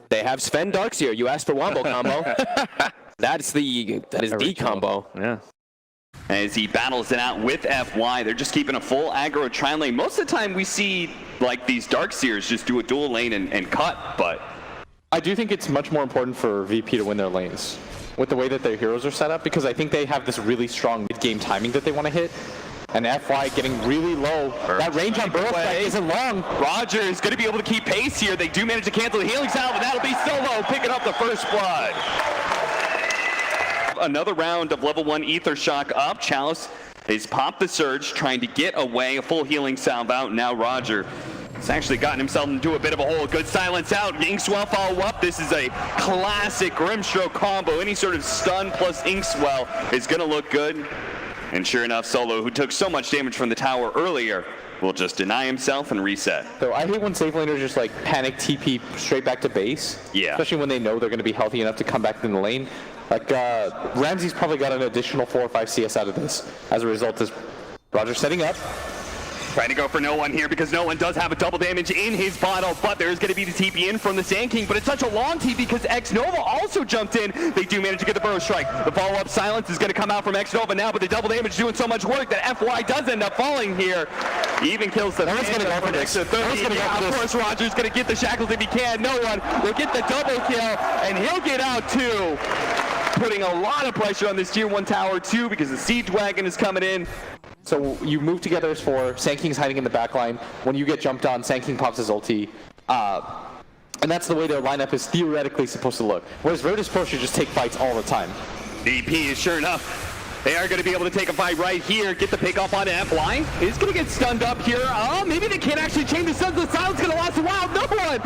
They have Sven Darkseer. You asked for Wombo combo. That is the combo. Yeah. As he battles it out with FY, they're just keeping a full aggro tri lane. Most of the time we see like these Darkseers just do a dual lane and cut, but I do think it's much more important for VP to win their lanes with the way that their heroes are set up, because I think they have this really strong mid-game timing that they want to hit. And FY getting really low. That range on Burrow isn't long. Roger is going to be able to keep pace here. They do manage to cancel the healing salve, and that'll be Solo picking up the first blood. Another round of level 1 Ether Shock up. Chalice has popped the Surge, trying to get away. A full healing salve out. Now Roger has actually gotten himself into a bit of a hole. Good silence out. Inkswell follow up. This is a classic Grimstroke combo. Any sort of stun plus Inkswell is going to look good. And sure enough, Solo, who took so much damage from the tower earlier, will just deny himself and reset. So I hate when safe laners just like panic TP straight back to base. Yeah. Especially when they know they're going to be healthy enough to come back in the lane. Like Ramsey's probably got an additional 4 or 5 CS out of this. As a result, is Roger setting up. Trying to go for no one here because no one does have a double damage in his bottle, but there's going to be the TP in from the Sand King, but it's such a long TP because X-Nova also jumped in. They do manage to get the Burrow Strike. The follow-up silence is going to come out from X-Nova now, but the double damage doing so much work that FY does end up falling here. He even kills the Everyone's going to go for this. Of course, Roger's going to get the shackles if he can. No one will get the double kill, and he'll get out too. Putting a lot of pressure on this tier 1 tower too because the Siege Wagon is coming in. So you move together as 4, Sand King's hiding in the back line. When you get jumped on, Sand King pops his ulti. And that's the way their lineup is theoretically supposed to look. Whereas Virtus.Pro should just take fights all the time. VP is sure enough. They are going to be able to take a fight right here, get the pick off on FY. He's going to get stunned up here. Oh, maybe they can't actually change the stuns. The silence going to last a while. No one.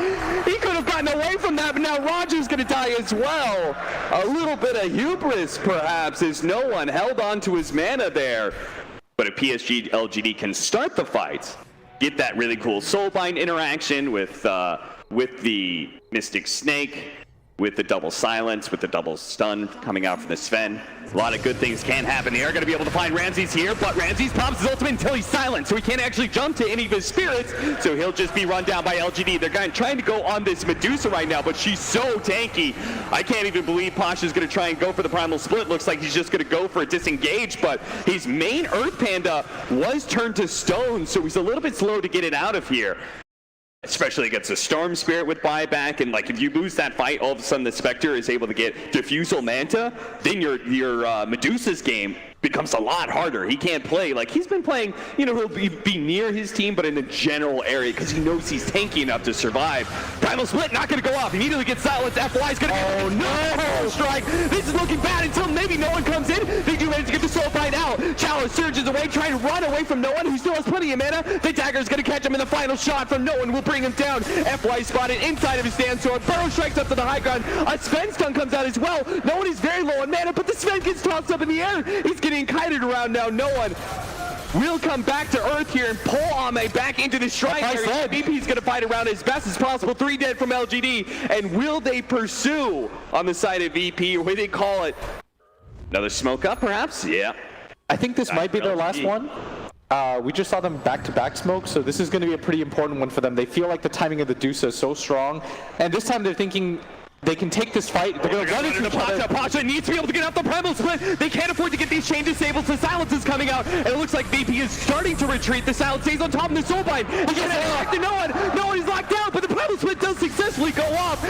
He could have gotten away from that, but now Roger's going to die as well. A little bit of hubris, perhaps, as no one held on to his mana there. But if PSG.LGD can start the fight, get that really cool Soulbind interaction with the Mystic Snake, with the double silence, with the double stun coming out from the Sven. A lot of good things can happen. They are going to be able to find Ramses here, but Ramses pops his ultimate until he's silent, so he can't actually jump to any of his spirits, so he'll just be run down by LGD. They're trying to go on this Medusa right now, but she's so tanky. I can't even believe Pasha's going to try and go for the Primal Split. Looks like he's just going to go for a disengage, but his main Earth Panda was turned to stone, so he's a little bit slow to get it out of here. Especially against a Storm Spirit with buyback, and like if you lose that fight, all of a sudden the Spectre is able to get Diffusal Manta, then your Medusa's game becomes a lot harder. He can't play like he's been playing, you know, he'll be near his team, but in the general area because he knows he's tanky enough to survive. Primal Split not going to go off. Immediately gets silenced. FY's going to get no strike. This is looking bad until maybe no one comes in. They do manage to get the soul fight out. Chalice surges away, trying to run away from no one, who still has plenty of mana. The dagger is going to catch him in the final shot from no one. Will bring him down. FY spotted inside of his stand sword. Burrow strikes up to the high ground. A Sven stun comes out as well. No one is very low on mana, but the Sven gets tossed up in the air. He's getting kited around now. No one will come back to earth here and pull Ame back into the strike area. VP's going to fight around as best as possible. 3 dead from LGD. And will they pursue on the side of VP, or will they call it another smoke up perhaps? Yeah. I think this might be their last one. We just saw them back-to-back smoke, so this is going to be a pretty important one for them. They feel like the timing of the Medusa is so strong, and this time they're thinking they can take this fight. They're going to run into each other. Pasha needs to be able to get out the Primal Split. They can't afford to get these chain disabled, so Silence is coming out, and it looks like VP is starting to retreat. The Silence stays on top of the Soulbind. He gets back to no one. No one is locked down, but the Primal Split does successfully go off.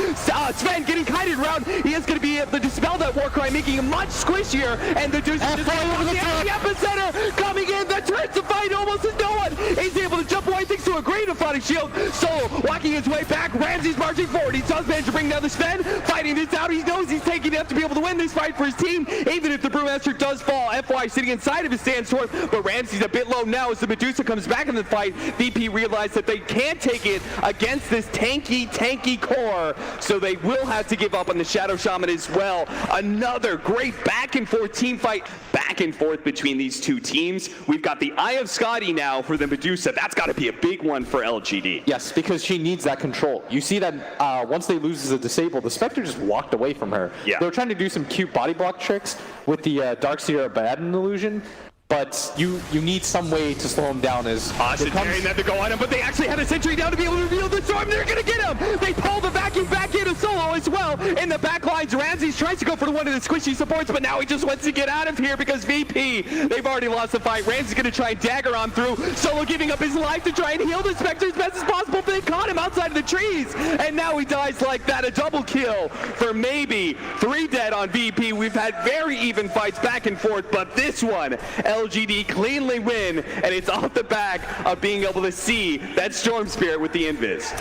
Sven getting kited around. He is going to be able to dispel that Warcry, making him much squishier, and the Deuce is just over the epicenter coming in. That turns the fight almost as no one is able to jump away thanks to a great Aphotic Shield. Solo walking his way back. Ramsey's marching forward. He does manage to bring down the Sven. Fighting this out, he knows he's taking enough to be able to win this fight for his team, even if the Brewmaster does fall. FY sitting inside of his sandstorm, but Ramsey's a bit low now as the Medusa comes back in the fight. VP realized that they can't take it against this tanky core, so they will have to give up on the Shadow Shaman as well. Another great back and forth team fight, back and forth between these two teams. We've got the Eye of Scotty now for the Medusa. That's got to be a big one for LGD. Yes, because she needs that control. You see that once they lose as a disable, the Spectre just walked away from her. Yeah. They were trying to do some cute body block tricks with the Darkseer Abaddon illusion, but you need some way to slow him down as daring them to go on him, but they actually had a sentry down to be able to reveal the storm. They're going to get him. They pull the vacuum back Solo as well. In the back lines, Ramses tries to go for one of the squishy supports, but now he just wants to get out of here because VP, they've already lost the fight. Ramses going to try and dagger on through. Solo giving up his life to try and heal the Spectre as best as possible, but they caught him outside of the trees. And now he dies like that. A double kill for maybe 3 dead on VP. We've had very even fights back and forth, but this one, LGD cleanly win, and it's off the back of being able to see that Storm Spirit with the invis.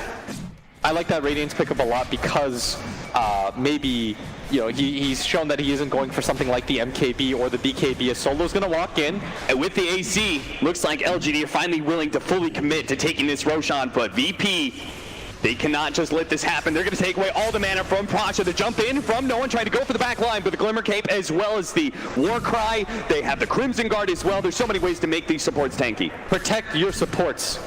I like that Radiance pickup a lot because maybe, you know, he's shown that he isn't going for something like the MKB or the BKB as Solo's going to walk in. And with the AC, looks like LGD are finally willing to fully commit to taking this Roshan, but VP, they cannot just let this happen. They're going to take away all the mana from Pasha. The jump in from no one, trying to go for the back line, but the Glimmer Cape as well as the War Cry. They have the Crimson Guard as well. There's so many ways to make these supports tanky. Protect your supports.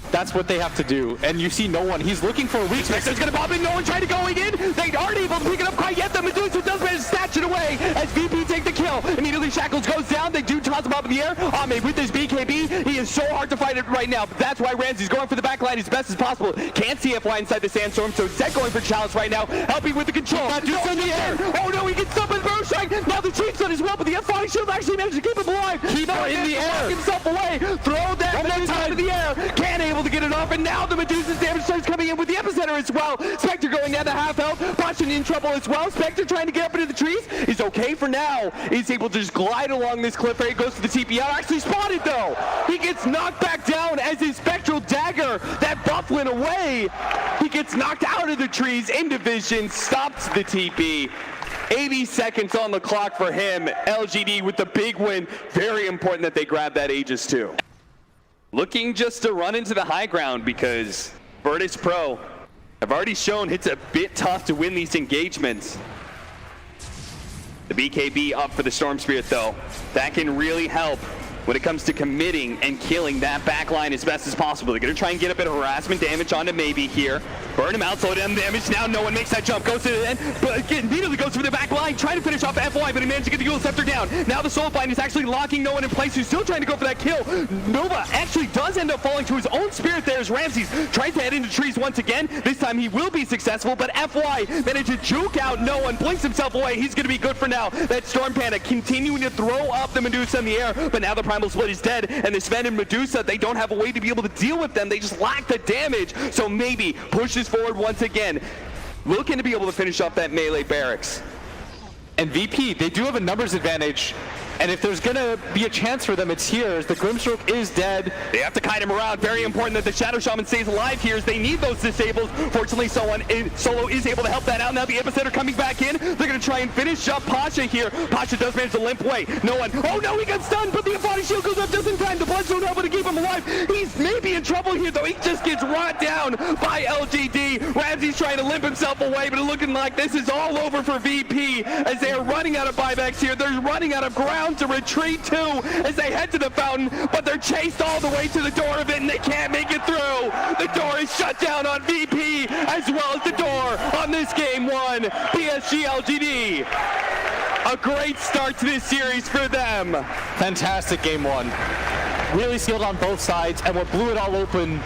That's what they have to do. And you see no one. He's looking for a weak. Spectre's going to pop in. No one trying to going in. They aren't able to pick it up quite yet. The Medusa does manage to snatch it away as VP take the kill. Immediately Shackles goes down. They do toss him up in the air. Ame with his BKB. He is so hard to fight it right now. But that's why Ramsey's going for the back line as best as possible. Can't see FY inside the sandstorm. So Zed going for Chalice right now. Helping with the control. Medusa in the air. Oh no, he gets stuck with Burrow Strike. Now the Chief's on as well, but the FY shield actually managed to keep him alive. Keep him in the air. Himself away. Throw that Medusa in the air. Can't able to get it off, and now the Medusa's damage starts coming in with the epicenter as well. Spectre going down to half health. Pasha in trouble as well. Spectre trying to get up into the trees. Is okay for now. He's able to just glide along this cliff area. Goes to the TP out. Actually spotted though. He gets knocked back down as his Spectral Dagger, that buff went away. He gets knocked out of the trees into vision. Stops the TP. 80 seconds on the clock for him. LGD with the big win. Very important that they grab that Aegis too. Looking just to run into the high ground because Virtus.Pro have already shown it's a bit tough to win these engagements. The BKB up for the Storm Spirit though. That can really help when it comes to committing and killing that back line as best as possible. They're going to try and get a bit of harassment damage onto maybe here. Burn him out, slow down damage. Now no one makes that jump. Goes to the end, but immediately goes for the back line, trying to finish off FY, but he managed to get the Eagle Scepter down. Now the Soul Bind is actually locking no one in place, who's still trying to go for that kill. Nova actually does end up falling to his own Spirit there as Ramses tries to head into trees once again. This time he will be successful, but FY managed to juke out no one, blinks himself away. He's going to be good for now. That Storm Panda continuing to throw up the Medusa in the air, but now the Primal Split is dead, and the Sven and Medusa, they don't have a way to be able to deal with them. They just lack the damage, so maybe pushes forward once again, looking to be able to finish off that melee barracks. And VP, they do have a numbers advantage, and if there's gonna be a chance for them, it's here, as the Grimstroke is dead. They have to kite him around. Very important that the Shadow Shaman stays alive here, as they need those disables. Fortunately, Solo is able to help that out. Now the Epicenter coming back in. They're gonna try and finish up Pasha here. Pasha does manage to limp away. No one. Oh no, he got stunned, but the body shield goes up just in time. The Bloodstone able to keep him alive. He's maybe in trouble here, though. He just gets rot down by LGD. Ramsey's trying to limp himself away, but looking like this is all over for VP, as they are running out of buybacks here. They're running out of ground to retreat to as they head to the fountain, but they're chased all the way to the door of it, and they can't make it through. The door is shut down on VP, as well as the door on this game one. PSG.LGD. A great start to this series for them. Fantastic game one. Really sealed on both sides, and what blew it all open,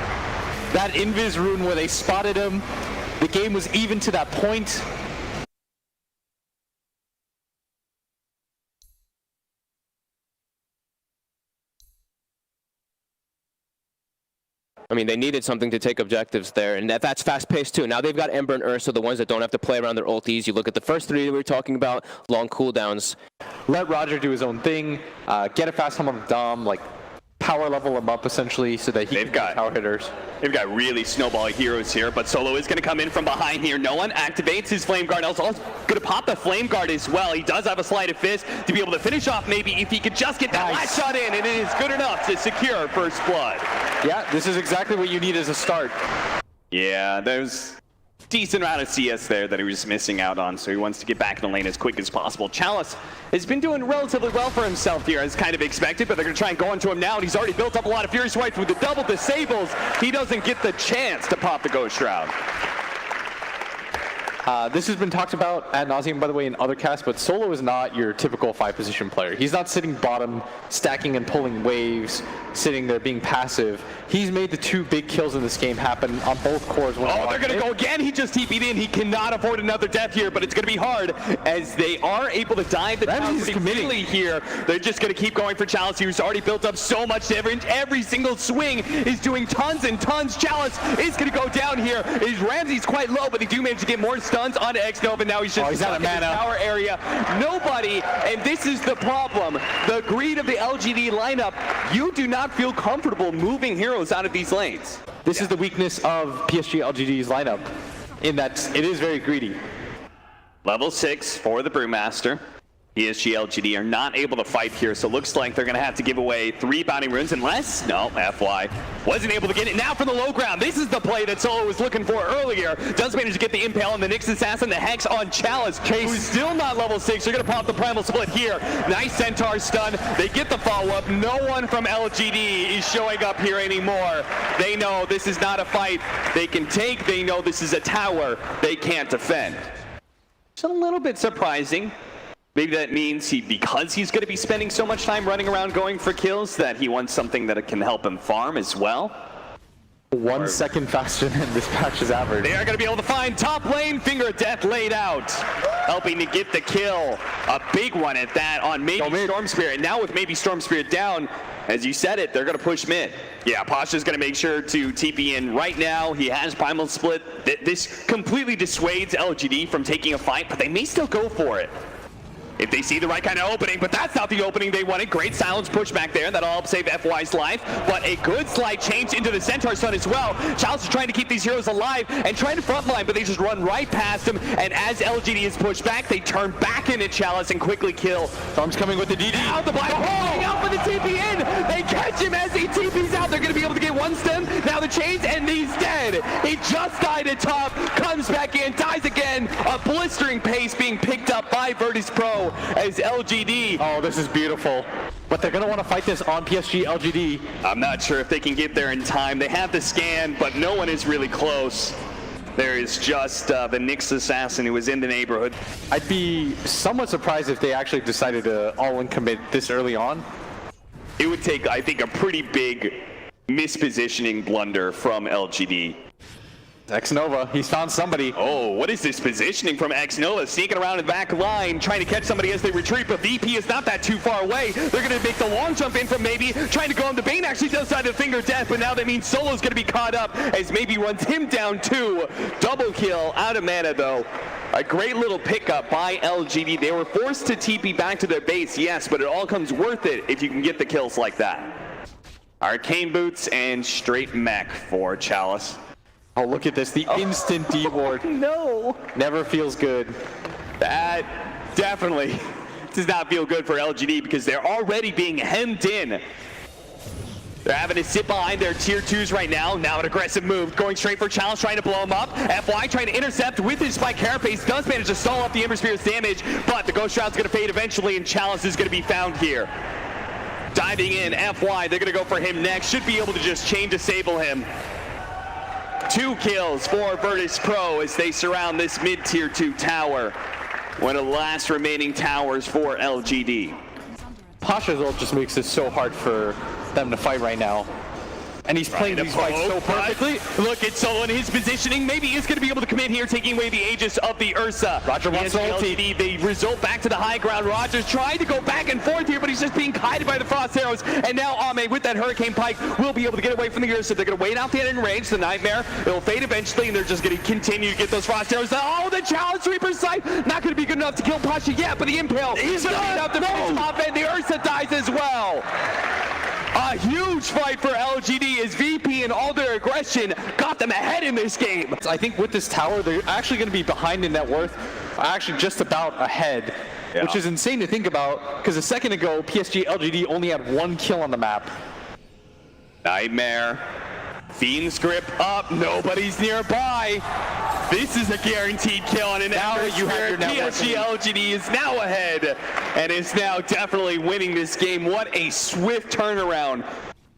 that Invis rune where they spotted him. The game was even to that point. I mean, they needed something to take objectives there, and that's fast-paced too. Now they've got Ember and Ursa, the ones that don't have to play around their ultis. You look at the first 3 that we were talking about, long cooldowns. Let Roger do his own thing, get a fast home on the Dom, like power level him up essentially so that he can get power hitters. They've got really snowball heroes here, but Solo is going to come in from behind here. No one activates his Flame Guard. Also going to pop the Flame Guard as well. He does have a Sleight of Fist to be able to finish off maybe if he could just get that last shot in, and it is good enough to secure first blood. Yeah, this is exactly what you need as a start. Yeah, there's decent amount of CS there that he was missing out on, so he wants to get back in the lane as quick as possible. Chalice has been doing relatively well for himself here, as kind of expected, but they're going to try and go into him now, and he's already built up a lot of Furious Swipes with the double disables. He doesn't get the chance to pop the Ghost Shroud. This has been talked about ad nauseum, by the way, in other casts, but Solo is not your typical 5-position player. He's not sitting bottom, stacking and pulling waves, sitting there being passive. He's made the 2 big kills in this game happen on both cores. Oh, they're going to go again. He just TP'd in. He cannot afford another death here, but it's going to be hard as they are able to dive the tower pretty quickly here. They're just going to keep going for Chalice, who's already built up so much damage. Every single swing is doing tons and tons. Chalice is going to go down here. Ramsey's quite low, but he do manage to get more stuns onto X-Nova. Now he's just he's out of mana. In the tower area. Nobody, and this is the problem. The greed of the LGD lineup. You do not feel comfortable moving heroes out of these lanes. This is the weakness of PSG.LGD's lineup, in that it is very greedy. Level 6 for the Brewmaster. PSG.LGD are not able to fight here, so looks like they're going to have to give away 3 bounty runes unless, no, FY wasn't able to get it. Now from the low ground, this is the play that Solo was looking for earlier. Does manage to get the Impale on the Nyx Assassin, the Hex on Chalice, who's still not level 6. They're going to pop the Primal Split here. Nice Centaur stun. They get the follow-up. No one from LGD is showing up here anymore. They know this is not a fight they can take. They know this is a tower they can't defend. It's a little bit surprising. Maybe that means because he's going to be spending so much time running around going for kills, that he wants something that can help him farm as well. 1 second faster than this patch's average. They are going to be able to find top lane. Finger of Death laid out, helping to get the kill. A big one at that on maybe Storm Spirit. Now with maybe Storm Spirit down, as you said it, they're going to push mid. Yeah, Pasha's going to make sure to TP in right now. He has Primal Split. This completely dissuades LGD from taking a fight, but they may still go for it if they see the right kind of opening, but that's not the opening they wanted. Great silence push back there. That'll help save FY's life, but a good slight change into the Centaur stun as well. Chalice is trying to keep these heroes alive and trying to frontline, but they just run right past him, and as LGD is pushed back, they turn back into Chalice and quickly kill. Storm's coming with the DD. Now the Black holding out for the TP in. They catch him as he TP's out. They're going to be able to get one stun. Now the chains, and he's dead. He just died at top, comes back in, dies again. A blistering pace being picked up by Virtus.Pro as LGD. Oh, this is beautiful. But they're going to want to fight this on PSG.LGD. I'm not sure if they can get there in time. They have the scan, but no one is really close. There is just the Nyx Assassin who was in the neighborhood. I'd be somewhat surprised if they actually decided to all-in commit this early on. It would take, I think, a pretty big mispositioning blunder from LGD. X-Nova, he's found somebody. Oh, what is this positioning from X-Nova? Sneaking around the back line, trying to catch somebody as they retreat, but VP is not that too far away. They're going to make the long jump in from maybe, trying to go on the Bane, actually does side of Finger of Death, but now that means Solo's going to be caught up as maybe runs him down too. Double kill, out of mana though. A great little pickup by LGD. They were forced to TP back to their base, yes, but it all comes worth it if you can get the kills like that. Arcane Boots and straight mech for Chalice. Oh, look at this, the instant D-ward. No. Never feels good. That definitely does not feel good for LGD because they're already being hemmed in. They're having to sit behind their tier 2s right now. Now an aggressive move, going straight for Chalice, trying to blow him up. FY trying to intercept with his Spike Carapace, does manage to stall up the Ember Spirit's damage, but the Ghost Shroud's going to fade eventually, and Chalice is going to be found here. Diving in, FY, they're going to go for him next. Should be able to just chain disable him. 2 kills for Virtus.Pro as they surround this mid-tier 2 tower. One of the last remaining towers for LGD. Pasha's ult just makes it so hard for them to fight right now. And he's playing these fights so perfectly. Look at Solo in his positioning. Maybe he's going to be able to come in here, taking away the Aegis of the Ursa. Roger wants LGD. They result back to the high ground. Roger's trying to go back and forth here, but he's just being kited by the Frost Arrows. And now Ame, with that Hurricane Pike, will be able to get away from the Ursa. They're going to wait out the end in range. The Nightmare, it'll fade eventually, and they're just going to continue to get those Frost Arrows. Oh, the Challenge Reaper's sight. Not going to be good enough to kill Pasha yet, but the Impale is going to beat out the finish off, and the Ursa dies as well. A huge fight for LGD as VP and all their aggression got them ahead in this game. I think with this tower, they're actually going to be behind in net worth, actually just about ahead, which is insane to think about, because a second ago, PSG.LGD only had 1 kill on the map. Nightmare. Fiend's grip up, nobody's nearby. This is a guaranteed kill on an now you have your PSG.LGD is now ahead and is now definitely winning this game. What a swift turnaround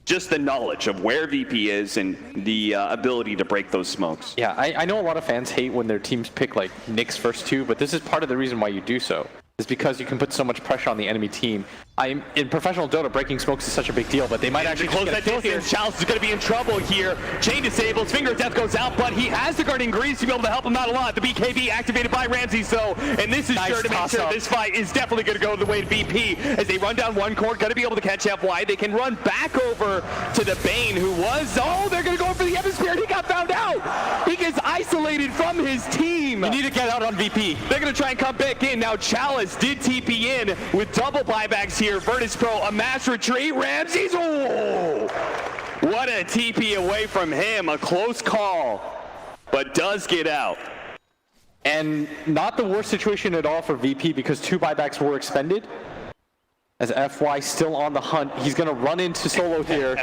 just the knowledge of where VP is and the ability to break those smokes. Yeah, I know a lot of fans hate when their teams pick like Nick's first two, but this is part of the reason why you do so. Is because you can put so much pressure on the enemy team. In professional Dota, breaking smokes is such a big deal, but they might actually close that distance. Chalice is going to be in trouble here. Chain disables, Finger of Death goes out, but he has the Guardian Grease to be able to help him out a lot. The BKB activated by Ramsey, so, and this is sure to make sure this fight is definitely going to go the way to VP as they run down one court, going to be able to catch FY. They can run back over to the Bane, who was, they're going to go for the Hemisphere. He got found out. He gets isolated from his team. You need to get out on VP. They're going to try and come back in. Now Chalice did TP in with double buybacks here. Virtus.Pro, a mass retreat. Ramses, what a TP away from him. A close call, but does get out. And not the worst situation at all for VP because 2 buybacks were expended. As FY still on the hunt, he's going to run into Solo here.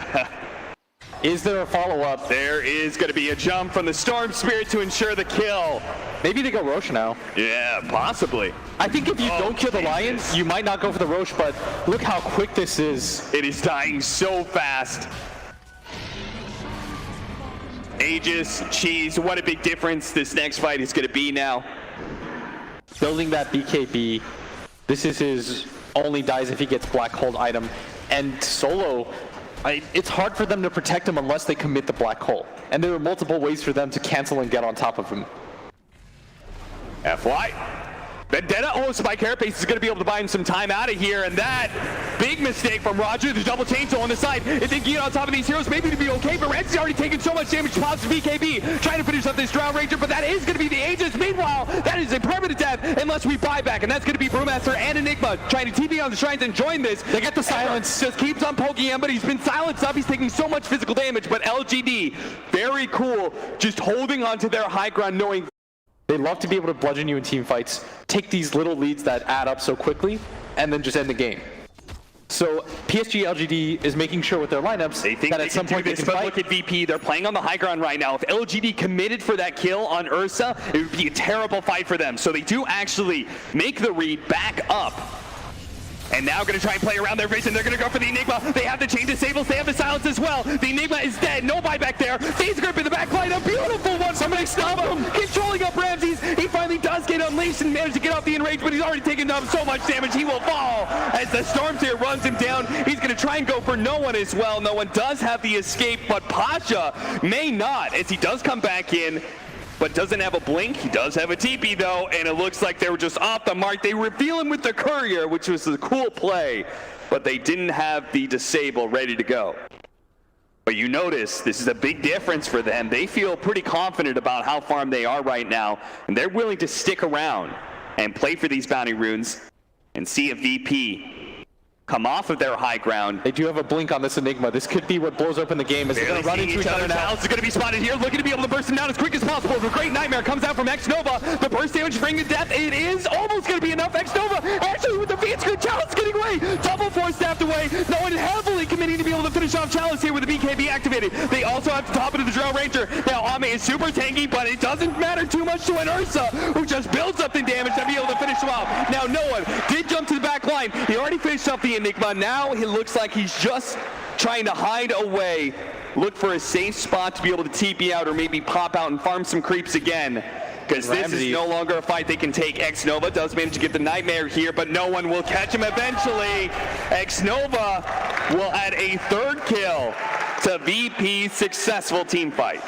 Is there a follow-up? There is going to be a jump from the Storm Spirit to ensure the kill. Maybe they go Roche now. Yeah, possibly. I think if you don't kill the Lions, you might not go for the Roche, but look how quick this is. It is dying so fast. Aegis, Cheese, what a big difference this next fight is going to be now. Building that BKB, this is his only dies if he gets Black Hole item. And Solo, it's hard for them to protect him unless they commit the Black Hole. And there are multiple ways for them to cancel and get on top of him. FY. Vendetta, Spike Carapace is going to be able to buy him some time out of here, and that big mistake from Roger, the double chainsaw on the side. If they can get on top of these heroes, maybe to be okay, but Ramsey's already taken so much damage, pops BKB, trying to finish up this Drown Ranger, but that is going to be the Aegis. Meanwhile, that is a permanent death unless we buy back, and that's going to be Brewmaster and Enigma trying to TP on the shrines and join this. They get the silence, just keeps on poking him, but he's been silenced up. He's taking so much physical damage, but LGD, very cool, just holding on to their high ground, knowing they love to be able to bludgeon you in team fights, take these little leads that add up so quickly, and then just end the game. So PSG.LGD is making sure with their lineups they think that at some point they can but fight. Look at VP, they're playing on the high ground right now. If LGD committed for that kill on Ursa, it would be a terrible fight for them. So they do actually make the read back up. And now going to try and play around their vision. They're going to go for the Enigma. They have the chain disables. They have the silence as well. The Enigma is dead. No buyback there. Phase grip in the back line. A beautiful one. Somebody stop him. Controlling up Ramses. He finally does get unleashed and manage to get off the enrage, but he's already taken up so much damage. He will fall as the Stormseer runs him down. He's going to try and go for no one as well. No one does have the escape, but Pasha may not as he does come back in. But doesn't have a blink. He does have a TP though, and it looks like they were just off the mark. They reveal him with the courier, which was a cool play, but they didn't have the disable ready to go. But you notice this is a big difference for them. They feel pretty confident about how far they are right now, and they're willing to stick around and play for these bounty runes and see if VP come off of their high ground. They do have a blink on this Enigma. This could be what blows open the game as they're going to run into each other now. Chalice is going to be spotted here, looking to be able to burst him down as quick as possible. The Great Nightmare comes out from X-Nova. The burst damage bringing death. It is almost going to be enough. X-Nova actually with the feed screen. Chalice getting away. Double force staffed away. No one heavily committing to be able to finish off Chalice here with the BKB activated. They also have to top it to the Drow Ranger. Now Ame is super tanky, but it doesn't matter too much to an Ursa, who just builds up the damage to be able to finish him off. Now no one did jump to the back line. He already finished off the Enigma. Now it looks like he's just trying to hide away, look for a safe spot to be able to TP out or maybe pop out and farm some creeps again. Because this is no longer a fight they can take. X-Nova does manage to get the Nightmare here, but no one will catch him eventually. X-Nova will add a third kill to VP's successful team fight.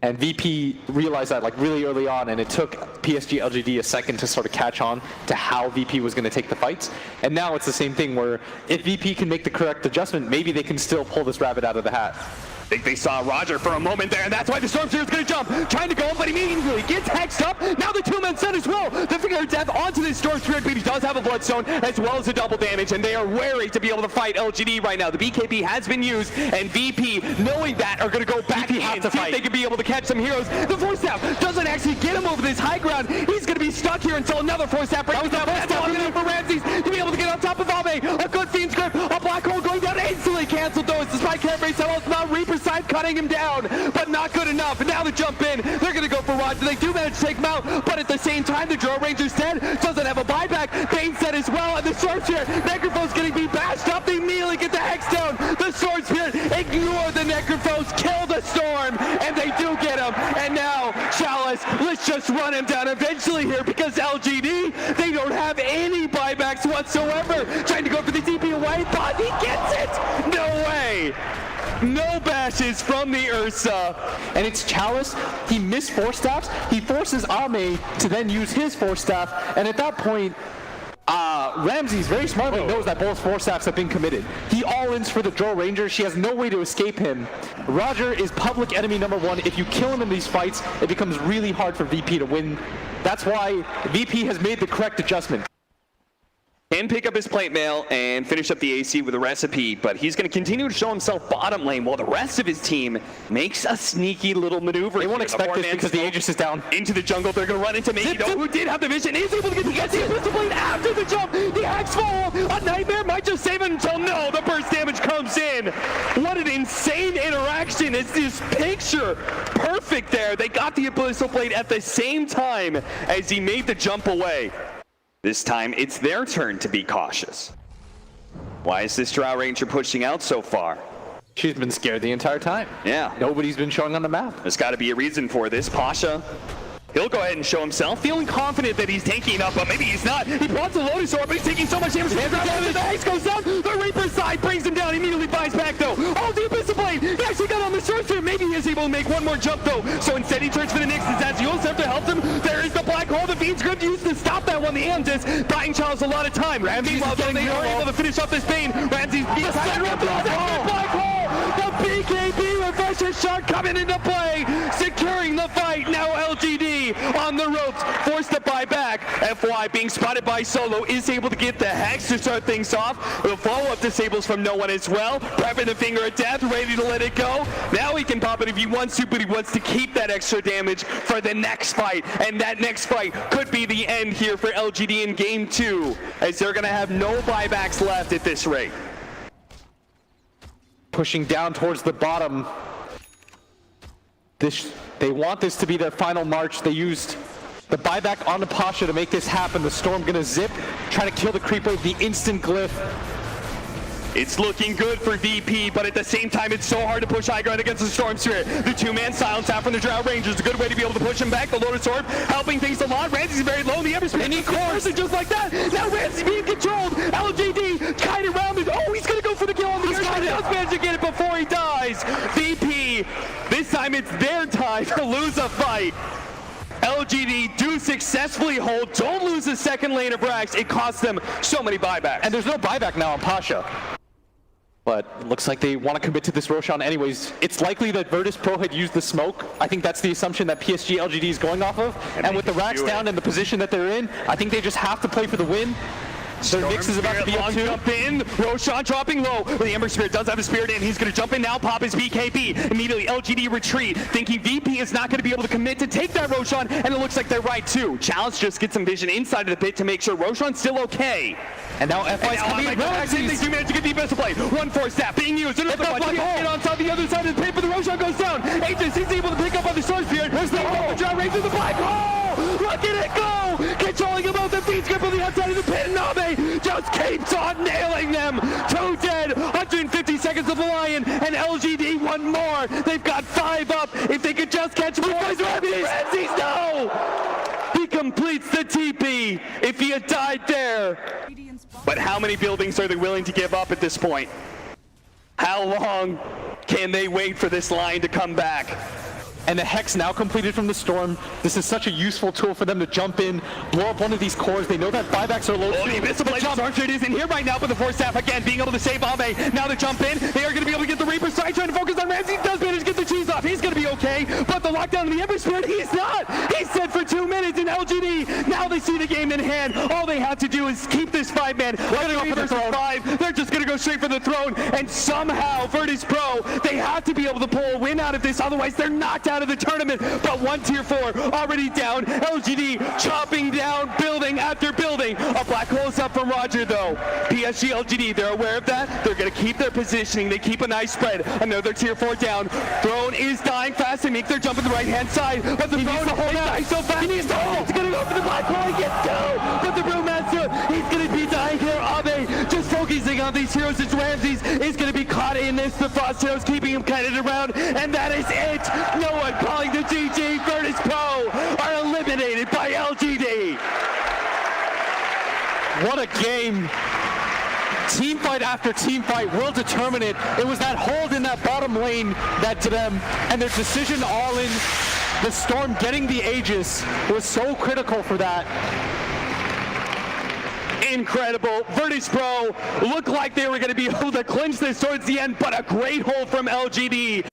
And VP realized that like really early on, and it took PSG.LGD a second to sort of catch on to how VP was going to take the fights. And now it's the same thing where if VP can make the correct adjustment, maybe they can still pull this rabbit out of the hat. I think they saw Roger for a moment there, and that's why the Stormseer is going to jump. Trying to go, but immediately gets hexed up. Now the two-man set as well. The Finger of Death onto this Stormseer, but he does have a Bloodstone as well as the double damage, and they are wary to be able to fight LGD right now. The BKB has been used, and VP, knowing that, are going to go back in and see if they can be able to catch some heroes. The Force Staff doesn't actually get him over this high ground. He's going to be stuck here until another Force Staff breaks down. That's long enough for Ramses to be able to get on top of Ame. A good Fiend's Grip, a Black Hole going down, instantly canceled though. It's the Spike Carapace, now Reaper side cutting him down, but not good enough. And now they jump in. They're going to go for Roger. They do manage to take him out, but at the same time, the Drow Ranger's dead. Doesn't have a buyback. Bane's dead as well, and the Stormseer, Necrophone's getting beat back. flashed up, they immediately get the Hex down. The Sword Spirit ignore the Necrophos, kill the Storm, and they do get him. And now, Chalice, let's just run him down eventually here because LGD, they don't have any buybacks whatsoever. Trying to go for the TP away, but he gets it! No way! No bashes from the Ursa. And it's Chalice. He missed 4 staffs. He forces Ame to then use his 4 staff. And at that point, Ramses very smartly knows that both 4 staffs have been committed. He all-ins for the Drow Ranger. She has no way to escape him. Roger is public enemy number 1. If you kill him in these fights, it becomes really hard for VP to win. That's why VP has made the correct adjustment. Can pick up his plate mail and finish up the AC with a recipe, but he's going to continue to show himself bottom lane while the rest of his team makes a sneaky little maneuver. They won't expect this because the Aegis is down. Into the jungle, they're going to run into Mski, who did have the vision, is able to get the Pistol Blade after the jump. The Axe fall, a Nightmare might just save it until no, the burst damage comes in. What an insane interaction. It's this picture perfect there. They got the Pistol Blade at the same time as he made the jump away. This time, it's their turn to be cautious. Why is this Drow Ranger pushing out so far? She's been scared the entire time. Yeah. Nobody's been showing on the map. There's got to be a reason for this. Pasha, he'll go ahead and show himself, feeling confident that he's tanking up, but maybe he's not. He wants the Lotus Orb, but he's taking so much damage. The Hex goes down. The Reaper's side brings him down. Immediately buys back, though. Oh, the Abyssal Blade. He actually got on the Sorcerer. Maybe he is able to make one more jump, though. So instead, he turns for the Nyx. As you'll have to help him. There is the Black Hole. The Fiend's Grip used to stop that one. The Amethyst buying Chalice a lot of time. Meanwhile, they are able to finish up this Bane. Ramses beats the Black Hole. The BKB refresher shot coming into play, securing the fight. Now LGD on the ropes, forced to buy back. FY being spotted by Solo is able to get the Hex to start things off. The follow-up disables from no one as well. Prepping the Finger of Death, ready to let it go. Now he can pop it if he wants to, but he wants to keep that extra damage for the next fight. And that next fight could be the end here for LGD in game 2, as they're going to have no buybacks left at this rate. Pushing down towards the bottom. They want this to be their final march. They used the buyback on the Pasha to make this happen. The Storm gonna zip, trying to kill the creep wave, the instant glyph. It's looking good for VP, but at the same time, it's so hard to push high ground against the Storm Spirit. The 2-man silence out from the Drow Rangers. A good way to be able to push him back. The Lotus Orb helping things a lot. Ramsey's very low. The Ember Spirit, and he courses just like that. Now Ramsey being controlled. LGD kind of rounded. Oh, he's going to go for the kill on the Earth. He does manage to get it before he dies. VP, this time it's their time to lose a fight. LGD do successfully hold. Don't lose the second lane of Brax. It costs them so many buybacks. And there's no buyback now on Pasha. But it looks like they want to commit to this Roshan anyways. It's likely that Virtus.Pro had used the smoke. I think that's the assumption that PSG.LGD is going off of. And with the racks down and the position that they're in, I think they just have to play for the win. Their Nyx is about to be up too. Jump in. Roshan dropping low. The Ember Spirit does have a Spirit in. He's going to jump in now. Pop his BKB. Immediately LGD retreat. Thinking VP is not going to be able to commit to take that Roshan. And it looks like they're right too. Chalice just gets some vision inside of the pit to make sure Roshan's still okay. And now FY's coming in. They do manage to get the Abyssal Blade. 1-4 staff being used. Another one. Get on top of the other side of the pit, but the Roshan goes down. Aegis is able to pick up on the Sword Spirit. There's the Drow Ranger, the Black Hole. Look at it go. Controlling him out the Fiend's Grip on the outside of the pit. Name just keeps on nailing them. 2 dead. 150 seconds of the Lion. And LGD one more. They've got 5 up. If they could just catch more. Ramses, no. He completes the TP. If he had died there. But how many buildings are they willing to give up at this point? How long can they wait for this line to come back? And the Hex now completed from the Storm. This is such a useful tool for them to jump in, blow up one of these cores. They know that buybacks are low. Oh, the Abyssal Blade Storm Spirit is in here right now, but the Force Staff again being able to save Ame. Now they jump in. They are going to be able to get the Reaper side, trying to focus on Ramsey. He does manage to get the cheese off. He's going to be okay, but the lockdown of the Ember Spirit, he's not. He's set for 2 minutes in LGD. Now they see the game in hand. All they have to do is keep this 5-man. They're just going to go straight for the throne, and somehow Virtus.Pro, they have to be able to pull a win out of this. Otherwise, they're knocked out of the tournament. But one tier 4 already down. LGD chopping down building after building. A black hole is up from Roger though. PSG.LGD, they're aware of that. They're going to keep their positioning. They keep a nice spread. Another tier 4 down. Throne is dying fast. They make their jump to the right hand side. But the Throne is dying so fast. He needs to hold. He's going to go for the black hole. He gets 2. But the Brewmaster, he's going to be dying here. Abe just focusing on these heroes. Twist the Frostos, keeping him kited around, and that is it. No one calling the GG. Virtus.Pro are eliminated by LGD. What a game. Team fight after team fight will determine it. It was that hold in that bottom lane that to them, and their decision to all in. The Storm getting the Aegis was so critical for that. Incredible. Virtus.Pro looked like they were going to be able to clinch this towards the end, but a great hold from LGD.